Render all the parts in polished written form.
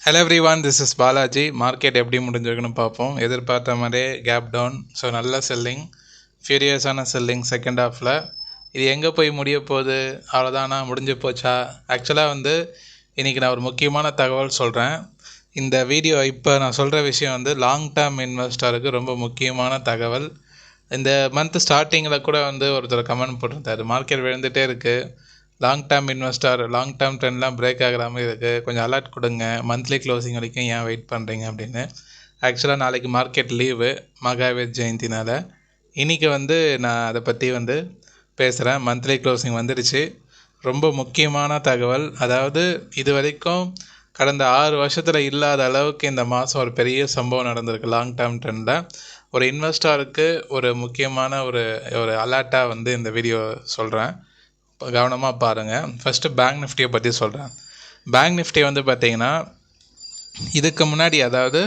Hello every one, this is Balaji. Market எப்படி முடிஞ்சிருக்குன்னு பார்ப்போம். எதிர்பார்த்த மாதிரியே கேப் டவுன். ஸோ நல்ல செல்லிங், ஃபியூரியஸான செல்லிங் செகண்ட் ஹாஃபில். இது எங்கே போய் முடிய போகுது, அவ்வளோதானா, முடிஞ்சு போச்சா? ஆக்சுவலாக இன்றைக்கி நான் ஒரு முக்கியமான தகவல் சொல்கிறேன். இந்த வீடியோ இப்போ நான் சொல்கிற விஷயம் லாங் டேர்ம் இன்வெஸ்டருக்கு ரொம்ப முக்கியமான தகவல். இந்த மந்த் ஸ்டார்டிங்கில் கூட ஒருத்தர் கமெண்ட் போட்டிருந்தார், மார்க்கெட் விழுந்துகிட்டே இருக்குது, long term investor long term ட்ரெண்ட்லாம் பிரேக் ஆகிற மாதிரி இருக்குது, கொஞ்சம் அலர்ட் கொடுங்க, மந்த்லி க்ளோசிங் வரைக்கும் ஏன் வெயிட் பண்ணுறீங்க அப்படின்னு. ஆக்சுவலாக நாளைக்கு மார்க்கெட் லீவு, மகாவீர் ஜெயந்தினால். இன்றைக்கி நான் அதை பற்றி பேசுகிறேன். மந்த்லி க்ளோசிங் வந்துடுச்சு. ரொம்ப முக்கியமான தகவல். அதாவது இது வரைக்கும் கடந்த 6 வருஷத்தில் இல்லாத அளவுக்கு இந்த மாதம் ஒரு பெரிய சம்பவம் நடந்திருக்கு லாங் டேர்ம் ட்ரெண்டில். ஒரு இன்வெஸ்டருக்கு ஒரு முக்கியமான ஒரு அலர்ட்டாக இந்த வீடியோ சொல்கிறேன். கவனமாக பாருங்கள். ஃபஸ்ட்டு பேங்க் நிஃப்டியை பற்றி சொல்கிறேன். பேங்க் நிஃப்டி பார்த்திங்கன்னா இதுக்கு முன்னாடி, அதாவது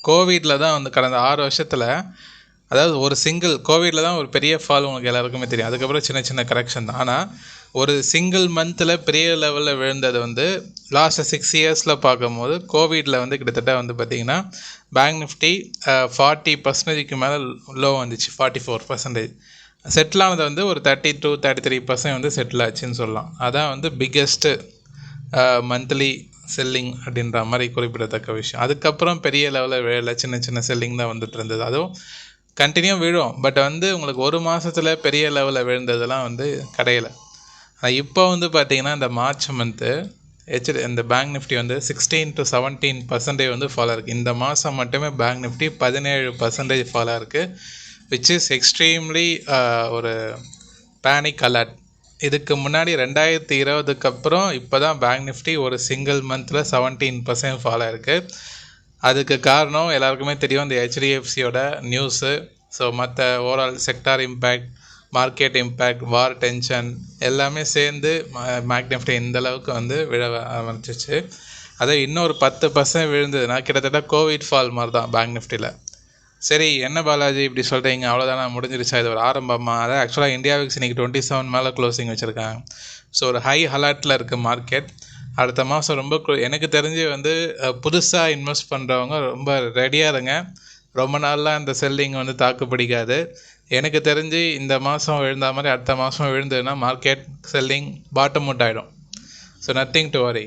கோவிடில் தான் கடந்த 6 வருஷத்தில், அதாவது ஒரு சிங்கிள் கோவிடில் தான் ஒரு பெரிய ஃபால் உங்களுக்கு எல்லாருக்குமே தெரியும். அதுக்கப்புறம் சின்ன சின்ன கரெக்ஷன் தான். ஆனால் ஒரு சிங்கிள் மந்தில் பெரிய லெவலில் விழுந்தது லாஸ்ட் 6 இயர்ஸில் பார்க்கும்போது கோவிடில் கிட்டத்தட்ட பார்த்திங்கன்னா பேங்க் நிஃப்டி 40% மேலே லோ வந்துச்சு. 44%. செட்டில் ஆனது ஒரு 32-33% செட்டில் ஆச்சுன்னு சொல்லலாம். அதான் பிக்கெஸ்ட்டு மந்த்லி செல்லிங் அப்படின்ற மாதிரி குறிப்பிடத்தக்க விஷயம். அதுக்கப்புறம் பெரிய லெவலில் விழல, சின்ன சின்ன செல்லிங் தான் வந்துட்டு இருந்தது. அதுவும் கண்டினியூ விழும். பட் உங்களுக்கு ஒரு மாதத்தில் பெரிய லெவலில் விழுந்ததெல்லாம் கிடையலை. ஆனால் இப்போ பார்த்திங்கன்னா இந்த மார்ச் மந்த்து இந்த பேங்க் நிஃப்டி 16-17% ஃபாலாக இருக்குது. இந்த மாதம் மட்டுமே பேங்க் நிஃப்டி 17% ஃபாலாக இருக்குது, விச் இஸ் எக்ஸ்ட்ரீம்லி ஒரு பேனிக் அலர்ட். இதுக்கு முன்னாடி 2020க்கு அப்புறம் இப்போ தான் பேங்க் நிஃப்டி ஒரு சிங்கிள் மந்தில் 17% ஃபாலாக இருக்குது. அதுக்கு காரணம் எல்லாருக்குமே தெரியும், இந்த ஹெச்டிஎஃப்சியோட நியூஸு. ஸோ மற்ற overall sector impact, market impact, war tension எல்லாமே சேர்ந்து பேங்க் நிஃப்டி இந்தளவுக்கு விழ ஆரம்பிச்சிச்சு. அதை இன்னொரு 10% விழுந்ததுன்னா கிட்டத்தட்ட கோவிட் ஃபால் மாதிரி தான் பேங்க் நிஃப்டியில். சரி, என்ன பாலாஜி இப்படி சொல்கிறீங்க, அவ்வளோதானா, முடிஞ்சிருச்சா, இது ஒரு ஆரம்பமாக? அதான் ஆக்சுவலாக இந்தியா விக்ஸ் இன்றைக்கி 27 மேலே க்ளோசிங் வச்சுருக்காங்க. ஸோ ஒரு ஹை அலர்ட்டில் இருக்குது மார்க்கெட். அடுத்த மாதம் ரொம்ப எனக்கு தெரிஞ்சு புதுசாக இன்வெஸ்ட் பண்ணுறவங்க ரொம்ப ரெடியாக இருங்க. ரொம்ப நாளில் இந்த செல்லிங் தாக்கு பிடிக்காது. எனக்கு தெரிஞ்சு இந்த மாதம் விழுந்த மாதிரி அடுத்த மாதம் விழுந்ததுன்னா மார்க்கெட் செல்லிங் பாட்டம் அவுட் ஆகிடும். ஸோ நத்திங் டு வரி,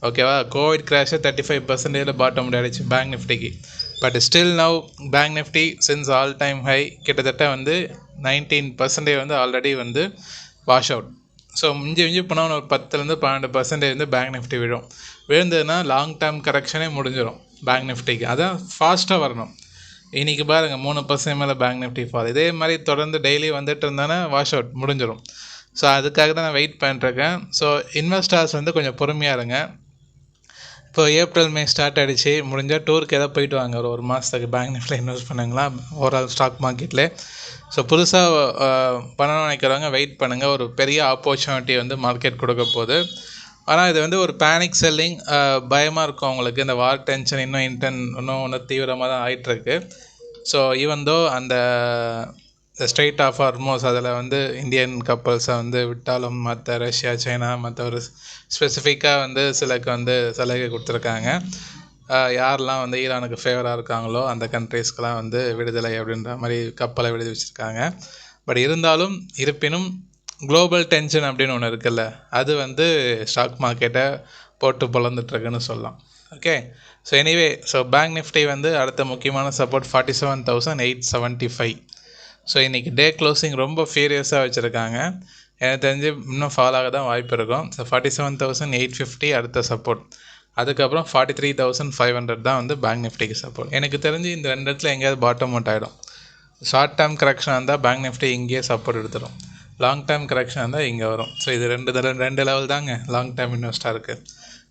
ஓகேவா? கோவிட் கிராஷு 35% பாட்டம் அவுட் ஆகிடுச்சு பேங்க் நிஃப்டிக்கு. But still now bank Nifty since all time high கிட்டத்தட்ட 19% ஆல்ரெடி வாஷ் அவுட். ஸோ மிஞ்சி போனால் ஒரு 10-12% பேங்க் நிஃப்டி விழுந்ததுன்னா லாங் டேர்ம் கரெக்ஷனே முடிஞ்சிடும் பேங்க் நிஃப்டிக்கு. அதான் ஃபாஸ்ட்டாக வரணும். இன்றைக்கி பாருங்கள் 3% மேலே பேங்க் நிஃப்டி ஃபால். இதே மாதிரி தொடர்ந்து டெய்லி வந்துட்டு இருந்தானே வாஷ் அவுட் முடிஞ்சிடும். ஸோ அதுக்காக தான் நான் வெயிட் பண்ணிட்டுருக்கேன். ஸோ இன்வெஸ்டர்ஸ் கொஞ்சம் பொறுமையாக இருங்க. இப்போ ஏப்ரல் மே ஸ்டார்ட் ஆகிடுச்சு. முடிஞ்சால் டூருக்கு எதாவது போயிட்டு வாங்க. ஒரு மாதத்துக்கு பேங்க் நிஃப்டியில் இன்வெஸ்ட் பண்ணுங்களா ஓவரால் ஸ்டாக் மார்க்கெட்டில். ஸோ புதுசாக பண்ணணும்னு நினைக்கிறவங்க வெயிட் பண்ணுங்கள். ஒரு பெரிய ஆப்பர்ச்சுனிட்டி மார்க்கெட் கொடுக்க போகுது. ஆனால் இது ஒரு பேனிக் செல்லிங். பயமாக இருக்கும் அவங்களுக்கு. இந்த வார் டென்ஷன் இன்னும் தீவிரமாக தான் ஆகிட்டுருக்கு. ஸோ ஈவன் தோ அந்த ஸ்ட்ரெயிட் ஆஃப் ஹார்மோஸ் அதில் இந்தியன் கப்பல்ஸை விட்டாலும் மற்ற ரஷ்யா, சைனா, மற்ற ஒரு ஸ்பெசிஃபிக்காக சிலக்கு சலுகை கொடுத்துருக்காங்க. யாரெல்லாம் ஈரானுக்கு ஃபேவராக இருக்காங்களோ அந்த கண்ட்ரீஸ்க்கெலாம் விடுதலை அப்படின்ற மாதிரி கப்பலை விடுதி வச்சுருக்காங்க. பட் இருப்பினும் குளோபல் டென்ஷன் அப்படின்னு ஒன்று இருக்குல்ல, அது ஸ்டாக் மார்க்கெட்டை போட்டு பொழந்துட்டுருக்குன்னு சொல்லலாம். Okay, so anyway, so bank Nifty அடுத்த முக்கியமான சப்போர்ட் 47,875. ஸோ இன்றைக்கி டே க்ளோசிங் ரொம்ப ஃபீரியஸாக வச்சுருக்காங்க. எனக்கு தெரிஞ்சு இன்னும் ஃபால் ஆக தான் வாய்ப்பு இருக்கும். ஸோ 47,850 அடுத்த சப்போர்ட். அதுக்கப்புறம் 43,500 தான் பேங்க் நிஃப்டிக்கு சப்போர்ட். எனக்கு தெரிஞ்சு இந்த 2 இடத்துல எங்கேயாவது பாட்டம் அவுட் ஆகிடும். ஷார்ட் டேர்ம் கரெக்ஷனாக இருந்தால் பேங்க் நிஃப்டி இங்கேயே சப்போர்ட் எடுத்துடும். லாங் டேர்ம் கரெக்ஷனாக இருந்தால் இங்கே வரும். ஸோ இது ரெண்டு லெவல் தாங்க லாங் டேர்ம் இன்வெஸ்டாக இருக்குது.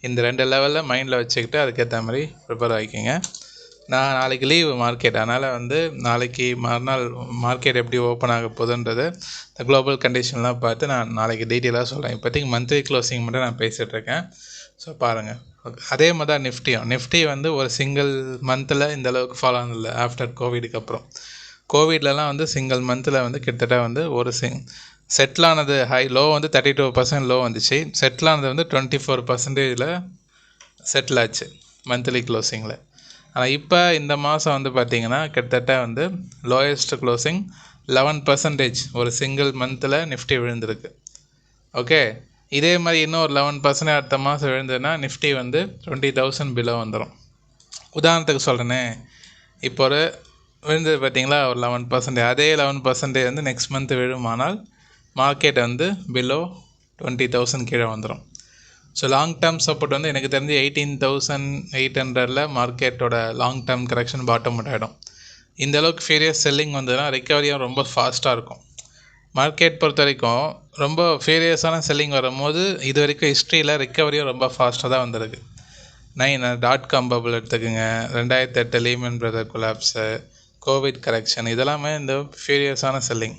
இந்த 2 லெவலில் மைண்டில் வச்சுக்கிட்டு அதுக்கேற்ற மாதிரி ப்ரிப்பேர் ஆகிக்கிங்க. நான் நாளைக்கு லீவு மார்க்கெட், அதனால் நாளைக்கு மறுநாள் மார்க்கெட் எப்படி ஓப்பன் ஆக போகுதுன்றது இந்த குளோபல் கண்டிஷன்லாம் பார்த்து நான் நாளைக்கு டீட்டெயிலாக சொல்கிறேன். இப்போதைக்கு மந்த்லி க்ளோசிங் மட்டும் நான் பேசிகிட்ருக்கேன். ஸோ பாருங்கள். அதே மாதிரி தான் நிஃப்டி ஒரு சிங்கிள் மந்தில் இந்தளவுக்கு ஃபாலோ ஆனதில்லை. ஆஃப்டர் கோவிடுக்கு அப்புறம் கோவிட்லலாம் சிங்கிள் மந்தில் கிட்டத்தட்ட ஒரு செட்டில் ஆனது ஹை லோ 32% லோ வந்துச்சு. செட்டில் ஆனது 24%ல் செட்டில் ஆச்சு. மந்த்லி க்ளோசிங்கில். ஆனால் இப்போ இந்த மாதம் வந்து பார்த்திங்கன்னா கிட்டத்தட்ட வந்து லோயஸ்ட் க்ளோசிங் 11% ஒரு சிங்கிள் மந்தில் நிஃப்டி விழுந்திருக்கு. ஓகே, இதே மாதிரி இன்னும் ஒரு 11% அடுத்த மாதம் விழுந்ததுன்னா நிஃப்டி வந்து 20,000 பிலோ வந்துடும். உதாரணத்துக்கு சொல்கிறேனே, இப்போ ஒரு விழுந்தது பார்த்தீங்களா ஒரு 11%, அதே 11% வந்து நெக்ஸ்ட் மந்த் விழுமானால் மார்க்கெட் வந்து பிலோ 20,000 கீழே வந்துடும். ஸோ லாங் டேர்ம் சப்போர்ட் வந்து எனக்கு தெரிஞ்சு 18,800 மார்க்கெட்டோட long term correction bottom out ஆகிடும். இந்த அளவுக்கு ஃபீரியஸ் செல்லிங் வந்ததுன்னா ரெக்கவரியும் ரொம்ப ஃபாஸ்ட்டாக இருக்கும். மார்க்கெட் பொறுத்த வரைக்கும் ரொம்ப ஃபீரியஸான செல்லிங் வரும்போது இது வரைக்கும் ஹிஸ்ட்ரியில் ரெக்கவரியும் ரொம்ப ஃபாஸ்ட்டாக தான் வந்திருக்கு. .com பபிள் எடுத்துக்கோங்க, 2008 Lehman brother collapse, Covid correction, இதெல்லாமே இந்த ஃபியூரியஸான செல்லிங்.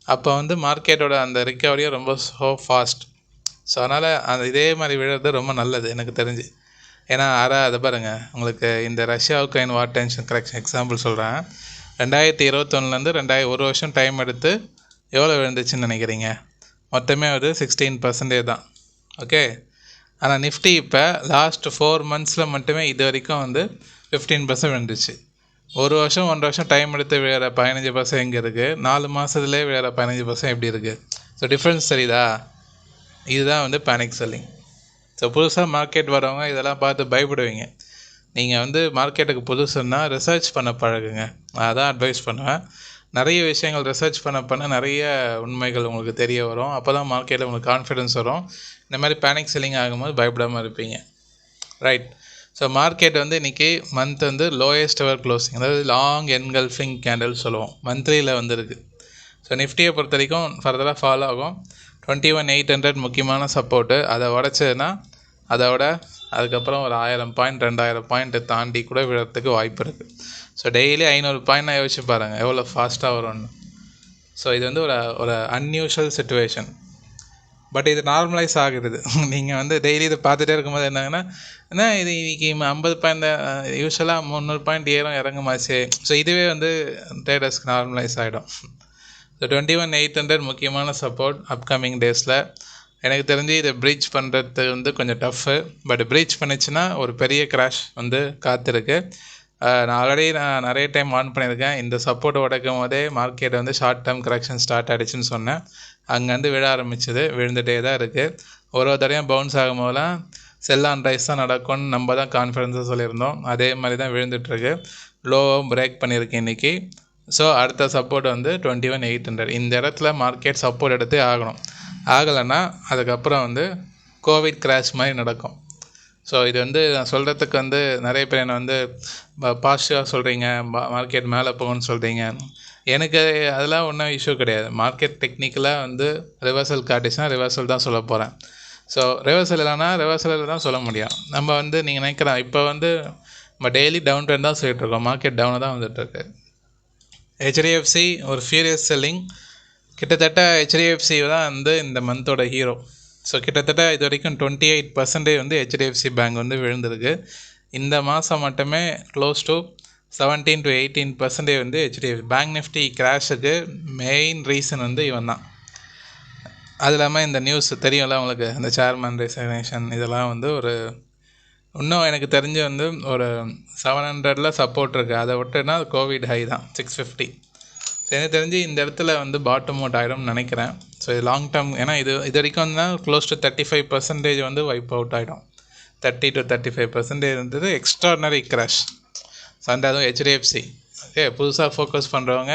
அப்போ வந்து மார்க்கெட்டோட அந்த ரிக்கவரியும் ரொம்ப ஃபாஸ்ட். ஸோ அதனால் இதே மாதிரி விழுறது ரொம்ப நல்லது எனக்கு தெரிஞ்சு. ஏன்னா அதை பாருங்கள், உங்களுக்கு இந்த ரஷ்யா உக்ரைன் வார் டென்ஷன் கரெக்ஷன் எக்ஸாம்பிள் சொல்கிறேன். 2021 ஒரு வருஷம் டைம் எடுத்து எவ்வளோ விழுந்துச்சுன்னு நினைக்கிறீங்க? மொத்தமே ஒரு 16% தான். ஓகே, ஆனால் நிஃப்டி இப்போ லாஸ்ட் 4 மந்த்ஸில் மட்டுமே இது வரைக்கும் வந்து 15% விழுந்துச்சு. ஒரு வருஷம் 1.5 டைம் எடுத்து விழுற 15% எங்கே இருக்குது? 4 மாதத்துலேயே விழுற 15% எப்படி இருக்குது? ஸோ டிஃப்ரென்ஸ் தெரியுதா? இதுதான் வந்து பேனிக் செல்லிங். ஸோ புதுசாக மார்க்கெட் வரவங்க இதெல்லாம் பார்த்து பயப்படுவீங்க. நீங்கள் வந்து மார்க்கெட்டுக்கு புதுசுன்னா ரிசர்ச் பண்ண பழகுங்க. அதான் அட்வைஸ் பண்ணுவேன். நிறைய விஷயங்கள் ரிசர்ச் பண்ண நிறைய உண்மைகள் உங்களுக்கு தெரிய வரும். அப்போ தான் மார்க்கெட்டில் உங்களுக்கு கான்ஃபிடென்ஸ் வரும். இந்த மாதிரி பேனிக் செல்லிங் ஆகும்போது பயப்படாமல் இருப்பீங்க. ரைட். ஸோ மார்க்கெட் வந்து இன்றைக்கி மந்த் வந்து லோயஸ்ட் எவர் க்ளோசிங், அதாவது லாங் என்கல்ஃபிங் கேண்டில் சொல்லுவோம், மந்த்லியில் வந்துருக்கு. ஸோ நிஃப்டியை பொறுத்த வரைக்கும் ஃபர்தராக ஃபாலோ ஆகும். 21,800 முக்கியமான சப்போர்ட்டு. அதை உடச்சதுன்னா அதோட அதுக்கப்புறம் ஒரு 1000 பாயிண்ட் 2000 பாயிண்ட்டு தாண்டி கூட விழறதுக்கு வாய்ப்பு இருக்குது. ஸோ டெய்லி 500 பாயிண்ட் யோசிச்சு பாருங்கள் எவ்வளோ ஃபாஸ்ட்டாக வரும்னு. ஸோ இது வந்து ஒரு அன்யூஷுவல் சிச்சுவேஷன். பட் இது நார்மலைஸ் ஆகுது. நீங்கள் வந்து டெய்லி இதை பார்த்துட்டே இருக்கும்போது என்ன இது இன்றைக்கி 50 பாயிண்ட், யூஸ்வலாக 300 பாயிண்ட் ஏறும் இறங்குமாச்சு. ஸோ இதுவே வந்து ட்ரேடர்ஸ்க்கு நார்மலைஸ் ஆகிடும். ஸோ 21,800 முக்கியமான சப்போர்ட் அப்கமிங் டேஸில். எனக்கு தெரிஞ்சு இதை ப்ரீச் பண்ணுறது வந்து கொஞ்சம் டஃப்பு. பட் ப்ரீச் பண்ணிச்சுன்னா ஒரு பெரிய கிராஷ் வந்து காத்திருக்கு. நான் நிறைய டைம் ஆன் பண்ணியிருக்கேன். இந்த சப்போர்ட் உடைக்கும் போதே மார்க்கெட் வந்து ஷார்ட் டேர்ம் கரெக்ஷன் ஸ்டார்ட் ஆகிடுச்சுன்னு சொன்னேன். அங்கேருந்து விழ ஆரம்பிச்சது, விழுந்துகிட்டே தான் இருக்குது. ஒரு தடவையும் பவுன்ஸ் ஆகும் போதெல்லாம் செல் ஆன் ரைஸ் தான் நடக்கும்னு நம்ம தான் கான்ஃபிடென்ஸாக சொல்லியிருந்தோம். அதே மாதிரி தான் விழுந்துட்டுருக்கு. லோவும் பிரேக் பண்ணியிருக்கு இன்றைக்கி. ஸோ அடுத்த சப்போர்ட் வந்து 21,800. இந்த இடத்துல மார்க்கெட் சப்போர்ட் எடுத்து ஆகணும். ஆகலைன்னா அதுக்கப்புறம் வந்து கோவிட் கிராஷ் மாதிரி நடக்கும். ஸோ இது வந்து நான் சொல்கிறதுக்கு வந்து நிறைய பேர் என்னை வந்து பாசிட்டிவாக சொல்கிறீங்க, மார்க்கெட் மேலே போகணும்னு சொல்கிறீங்க. எனக்கு அதெல்லாம் ஒன்றும் இஷ்யூ கிடையாது. மார்க்கெட் டெக்னிக்கலாக வந்து ரிவர்சல் காட்டிச்சுன்னா ரிவர்சல் தான் சொல்ல போகிறேன். ஸோ ரிவர்சல் இல்லைனா ரிவர்சலில் தான் சொல்ல முடியும். நம்ம வந்து நீங்கள் நினைக்கிறோம் இப்போ வந்து நம்ம டெய்லி டவுன் ட்ரெண்ட் தான் சொல்லிகிட்ருக்கோம், மார்க்கெட் டவுனாக தான் வந்துட்டுருக்கு. ஹெச்டிஎஃப்சி ஒரு ஃபியூரியஸ் செல்லிங். கிட்டத்தட்ட ஹெச்டிஎஃப்சி தான் வந்து இந்த மந்தோட ஹீரோ. ஸோ கிட்டத்தட்ட இது வரைக்கும் 28% வந்து ஹெச்டிஎஃப்சி பேங்க் வந்து விழுந்திருக்கு. இந்த மாதம் மட்டுமே க்ளோஸ் டு 17 to 18% வந்து ஹெச்டிஎஃப்சி பேங்க். நிஃப்டி கிராஷுக்கு மெயின் ரீசன் வந்து இவன் தான். அது இல்லாமல் இந்த நியூஸ் தெரியும்ல உங்களுக்கு, இந்த சேர்மன் ரெசிக்னேஷன், இதெல்லாம் வந்து ஒரு இன்னும் எனக்கு தெரிஞ்சு வந்து ஒரு 700 சப்போர்ட் இருக்குது. அதை விட்டுனா கோவிட் ஹை தான் 650. எனக்கு தெரிஞ்சு இந்த இடத்துல வந்து பாட்டம் அவுட் ஆகிடும்னு நினைக்கிறேன். ஸோ இது லாங் டேர்ம், ஏன்னா இது வரைக்கும் வந்து க்ளோஸ் டு 35% வந்து வைப் அவுட் ஆகிடும். 30 to 35% இருந்தது எக்ஸ்ட்ராடனரி கிராஷ். சண்டே அதுவும் ஹெச்டிஎஃப்சி. ஓகே, புதுசாக ஃபோக்கஸ் பண்ணுறவங்க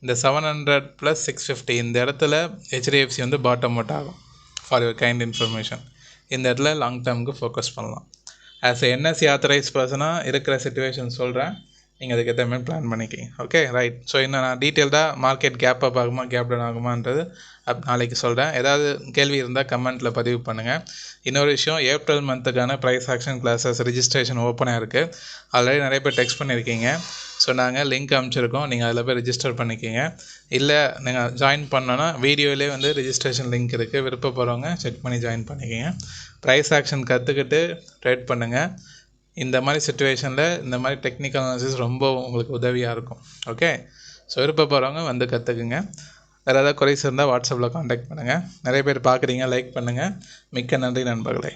இந்த 700 + 650 இந்த இடத்துல ஹெச்டிஎஃப்சி வந்து பாட்டம் அவுட் ஆகும். For your kind information. இந்த இடத்துல லாங் டேர்முக்கு ஃபோக்கஸ் பண்ணலாம். ஆஸ் என்எஸ்சி ஆத்தரைஸ் பர்சனாக இருக்கிற சிச்சுவேஷன் சொல்கிறேன், நீங்கள் அதுக்கேற்ற மாதிரி பிளான் பண்ணிக்கிங்க. Okay, right. ஸோ இன்னும் நான் டீட்டெயில்டாக மார்க்கெட் கேப் அப் ஆகுமா கேப் டவுன் ஆகுமான்றது நாளைக்கு சொல்கிறேன். ஏதாவது கேள்வி இருந்தால் கமெண்ட்டில் பதிவு பண்ணுங்கள். இன்னொரு விஷயம், ஏப்ரல் மந்த்துக்கான ப்ரைஸ் ஆக்ஷன் கிளாஸஸ் ரிஜிஸ்ட்ரேஷன் ஓப்பனாக இருக்குது. ஆல்ரெடி நிறைய பேர் டெக்ஸ்ட் பண்ணியிருக்கீங்க. ஸோ நாங்கள் லிங்க் அனுப்பிச்சிருக்கோம், நீங்கள் அதில் போய் ரிஜிஸ்டர் பண்ணிக்கிங்க. இல்லை நீங்கள் ஜாயின் பண்ணோன்னா வீடியோவிலே வந்து ரிஜிஸ்ட்ரேஷன் லிங்க் இருக்குது, விருப்பப்படுறவங்க செக் பண்ணி ஜாயின் பண்ணிக்கிங்க. ப்ரைஸ் ஆக்ஷன் கற்றுக்கிட்டு ட்ரேட் பண்ணுங்கள். இந்த மாதிரி சிச்சுவேஷனில் இந்த மாதிரி டெக்னிக்கல் அனாலிசிஸ் ரொம்ப உங்களுக்கு உதவியாக இருக்கும். ஓகே, ஸோ விருப்பப்படுறவங்க வந்து கற்றுக்குங்க. வேறு ஏதாவது குறைஸ் இருந்தால் வாட்ஸ்அப்பில் காண்டாக்ட் பண்ணுங்கள். நிறைய பேர் பார்க்குறீங்க, லைக் பண்ணுங்கள். மிக்க நன்றி நண்பர்களே.